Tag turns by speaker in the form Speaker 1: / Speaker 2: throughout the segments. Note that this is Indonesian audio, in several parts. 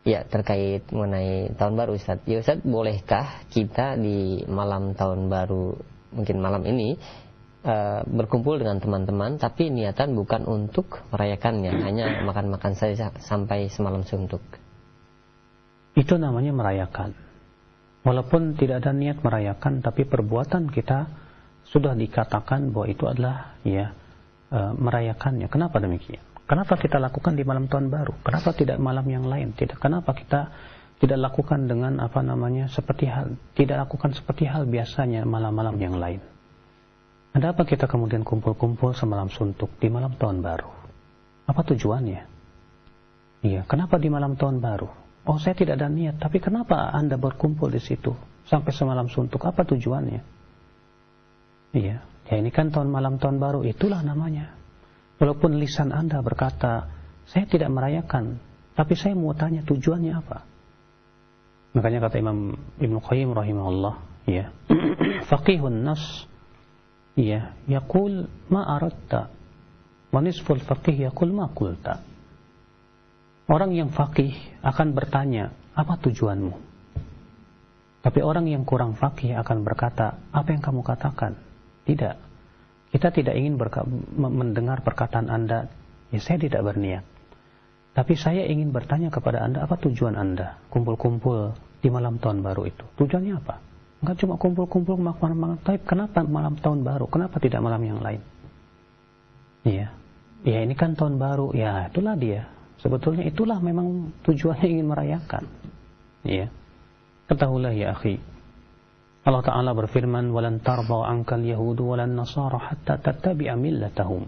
Speaker 1: Ya, terkait mengenai tahun baru Ustaz. Ya Ustaz, bolehkah kita di malam tahun baru, mungkin malam ini, berkumpul dengan teman-teman tapi niatan bukan untuk merayakannya, hanya makan-makan saja sampai semalam suntuk?
Speaker 2: Itu namanya merayakan. Walaupun tidak ada niat merayakan, tapi perbuatan kita sudah dikatakan bahwa itu adalah merayakannya. Kenapa demikian? Kenapa kita lakukan di malam tahun baru? Kenapa tidak malam yang lain? Kenapa kita tidak lakukan dengan tidak lakukan seperti hal biasanya malam-malam yang lain? Ada apa kita kemudian kumpul-kumpul semalam suntuk di malam tahun baru? Apa tujuannya? Iya, kenapa di malam tahun baru? Oh, saya tidak ada niat, tapi kenapa Anda berkumpul di situ sampai semalam suntuk? Apa tujuannya? Iya, ya ini kan malam tahun baru, itulah namanya. Walaupun lisan Anda berkata, saya tidak merayakan, tapi saya mau tanya tujuannya apa? Makanya kata Imam Ibnu Qayyim rahimahullah, ya, faqihun nas, ya, yaqul ma aradta, wa nisful faqih yaqul ma qulta. Orang yang faqih akan bertanya, apa tujuanmu? Tapi orang yang kurang faqih akan berkata, apa yang kamu katakan? Tidak. Kita tidak ingin mendengar perkataan Anda, ya saya tidak berniat. Tapi saya ingin bertanya kepada Anda, apa tujuan Anda kumpul-kumpul di malam tahun baru itu? Tujuannya apa? Enggak cuma kumpul-kumpul makan-makan, tapi kenapa malam tahun baru? Kenapa tidak malam yang lain? Iya. Ya ini kan tahun baru, ya itulah dia. Sebetulnya itulah memang tujuannya ingin merayakan. Iya. Ketahuilah ya akhi, Allah Ta'ala berfirman, وَلَنْ تَرْضَوْا عَنْكَ الْيَهُودُ وَلَنْ نَصَارَ حَتَّى تَتَّبِعَ مِلَّتَهُمْ.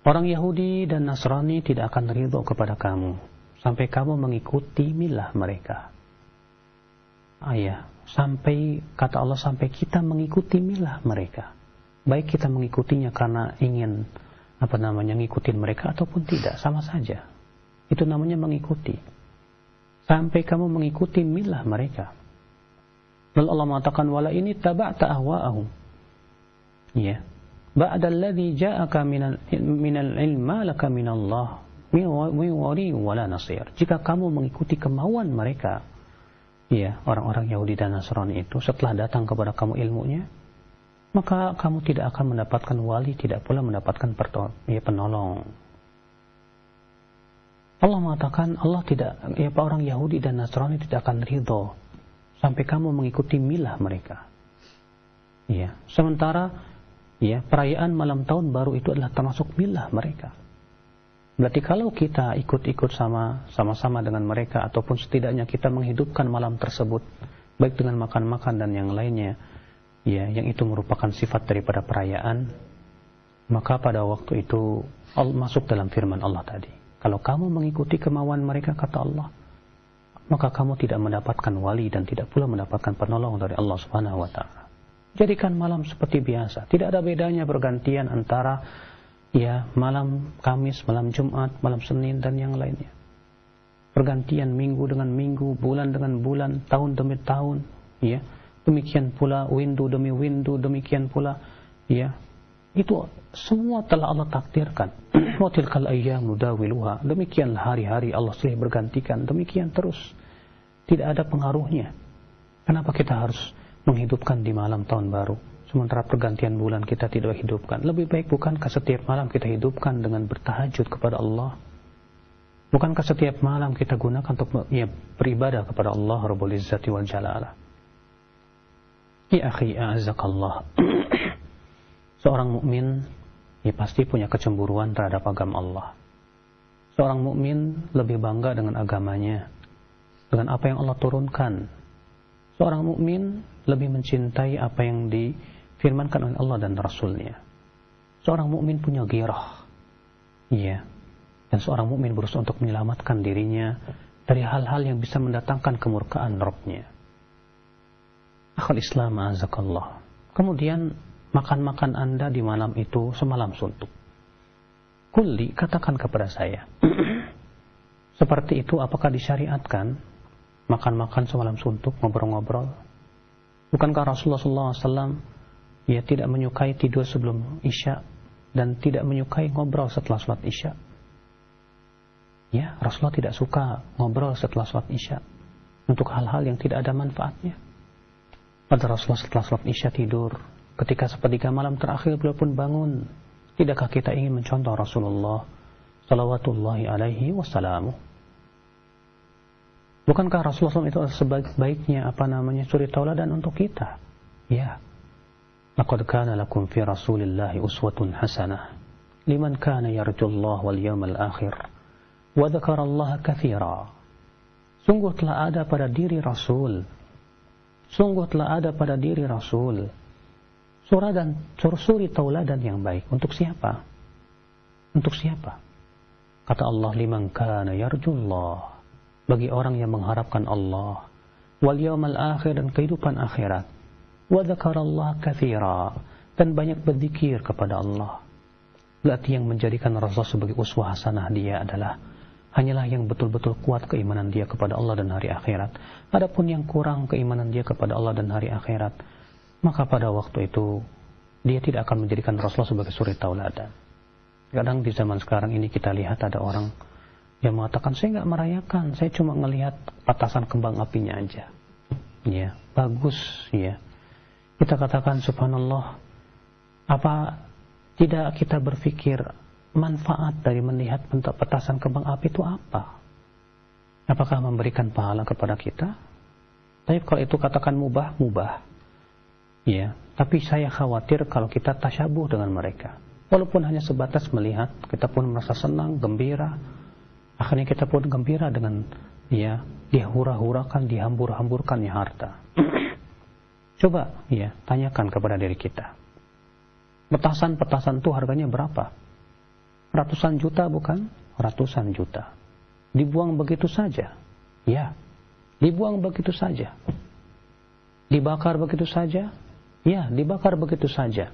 Speaker 2: Orang Yahudi dan Nasrani tidak akan ridho kepada kamu sampai kamu mengikuti milah mereka. Sampai, kata Allah, sampai kita mengikuti milah mereka. Baik kita mengikutinya karena ingin ngikutin mereka ataupun tidak, sama saja. Itu namanya mengikuti. Sampai kamu mengikuti milah mereka. Lalu Allah mengatakan, wala ini taba'ta ahwa'ahum. Ya. Ba'da alladhi ja'aka minal ilma laka minallah min wali wala nasir. Jika kamu mengikuti kemauan mereka, ya, orang-orang Yahudi dan Nasrani itu, setelah datang kepada kamu ilmunya, maka kamu tidak akan mendapatkan wali, tidak pula mendapatkan penolong. Allah mengatakan, orang Yahudi dan Nasrani tidak akan ridho sampai kamu mengikuti milah mereka. Ya, sementara perayaan malam tahun baru itu adalah termasuk milah mereka. Berarti kalau kita ikut-ikut sama-sama dengan mereka, ataupun setidaknya kita menghidupkan malam tersebut, baik dengan makan-makan dan yang lainnya, ya, yang itu merupakan sifat daripada perayaan, maka pada waktu itu masuk dalam firman Allah tadi. Kalau kamu mengikuti kemauan mereka, kata Allah, maka kamu tidak mendapatkan wali dan tidak pula mendapatkan penolong dari Allah Subhanahu wa ta'ala. Jadikan malam seperti biasa. Tidak ada bedanya bergantian antara malam Kamis, malam Jumat, malam Senin dan yang lainnya. Pergantian minggu dengan minggu, bulan dengan bulan, tahun demi tahun, ya. Demikian pula windu demi windu, demikian pula, ya. Itu semua telah Allah takdirkan. Wa tilkal ayyamu nudawiluha. Demikianlah hari-hari Allah silih bergantikan. Demikian terus. Tidak ada pengaruhnya. Kenapa kita harus menghidupkan di malam tahun baru, sementara pergantian bulan kita tidak hidupkan? Lebih baik bukankah setiap malam kita hidupkan dengan bertahajud kepada Allah? Bukankah setiap malam kita gunakan untuk beribadah kepada Allah Rabbul Izzati wal Jalalah? Ya akhi, a'azakallah. Seorang mukmin pasti punya kecemburuan terhadap agama Allah. Seorang mukmin lebih bangga dengan agamanya, dengan apa yang Allah turunkan. Seorang mukmin lebih mencintai apa yang difirmankan oleh Allah dan Rasulnya. Seorang mukmin punya ghirah, dan seorang mukmin berusaha untuk menyelamatkan dirinya dari hal-hal yang bisa mendatangkan kemurkaan Rabbnya. Akhul Islam, azakallah. Kemudian makan-makan Anda di malam itu semalam suntuk. Kulli, katakan kepada saya, seperti itu apakah disyariatkan? Makan-makan semalam suntuk, ngobrol-ngobrol. Bukankah Rasulullah SAW tidak menyukai tidur sebelum Isya dan tidak menyukai ngobrol setelah sholat Isya? Ya, Rasulullah tidak suka ngobrol setelah sholat Isya untuk hal-hal yang tidak ada manfaatnya. Pada Rasulullah setelah sholat Isya tidur, ketika sepertiga malam terakhir beliau pun bangun. Tidakkah kita ingin mencontoh Rasulullah salawatullahi alaihi wasallam? Bukankah Rasulullah itu sebaik-baiknya suri tauladan untuk kita? Ya. Laqad kana lakum fi Rasulillahi uswatun hasanah liman kana yarjullaha wal yawmal akhir wa dzakarallaha katsira. Sungguh telah ada pada diri Rasul. Sungguh telah ada pada diri Rasul suri tauladan yang baik. Untuk siapa? Untuk siapa? Kata Allah, liman kana yarjullah, bagi orang yang mengharapkan Allah, wal yawmal akhir, dan kehidupan akhirat, wa dzakarallaha katsira, dan banyak berzikir kepada Allah. Berarti yang menjadikan Rasul sebagai uswah hasanah dia adalah hanyalah yang betul-betul kuat keimanan dia kepada Allah dan hari akhirat. Adapun yang kurang keimanan dia kepada Allah dan hari akhirat, maka pada waktu itu dia tidak akan menjadikan Rasulullah sebagai suri tauladan. Kadang di zaman sekarang ini kita lihat ada orang yang mengatakan, saya nggak merayakan, saya cuma ngelihat petasan kembang apinya aja. Ya, bagus ya. Kita katakan subhanallah, apa tidak kita berpikir manfaat dari melihat petasan kembang api itu apa? Apakah memberikan pahala kepada kita? Tapi kalau itu katakan mubah. Ya, tapi saya khawatir kalau kita tasyabuh dengan mereka. Walaupun hanya sebatas melihat, kita pun merasa senang, gembira. Akhirnya kita pun gembira dengan ya, dihura-hurakan, dihambur-hamburkannya harta. Coba ya, tanyakan kepada diri kita. Petasan itu harganya berapa? Ratusan juta bukan? Ratusan juta. Dibuang begitu saja. Ya, dibuang begitu saja. Dibakar begitu saja. Ya, dibakar begitu saja.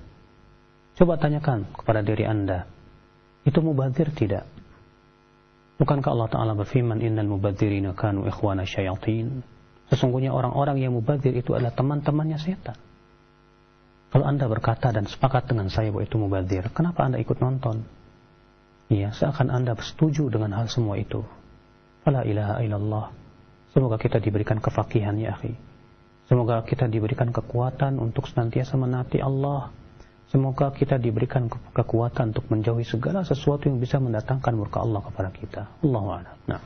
Speaker 2: Coba tanyakan kepada diri Anda, itu mubadzir tidak? Bukankah Allah Ta'ala berfirman, innal mubadzirina kanu ikhwana syayatin? Sesungguhnya orang-orang yang mubadzir itu adalah teman-temannya setan. Kalau Anda berkata dan sepakat dengan saya bahwa itu mubadzir, kenapa Anda ikut nonton? Ya, seakan Anda setuju dengan hal semua itu. Fala ilaha illallah. Semoga kita diberikan kefakihan ya akhi. Semoga kita diberikan kekuatan untuk senantiasa menaati Allah. Semoga kita diberikan kekuatan untuk menjauhi segala sesuatu yang bisa mendatangkan murka Allah kepada kita. Allahu a'lam. Nah.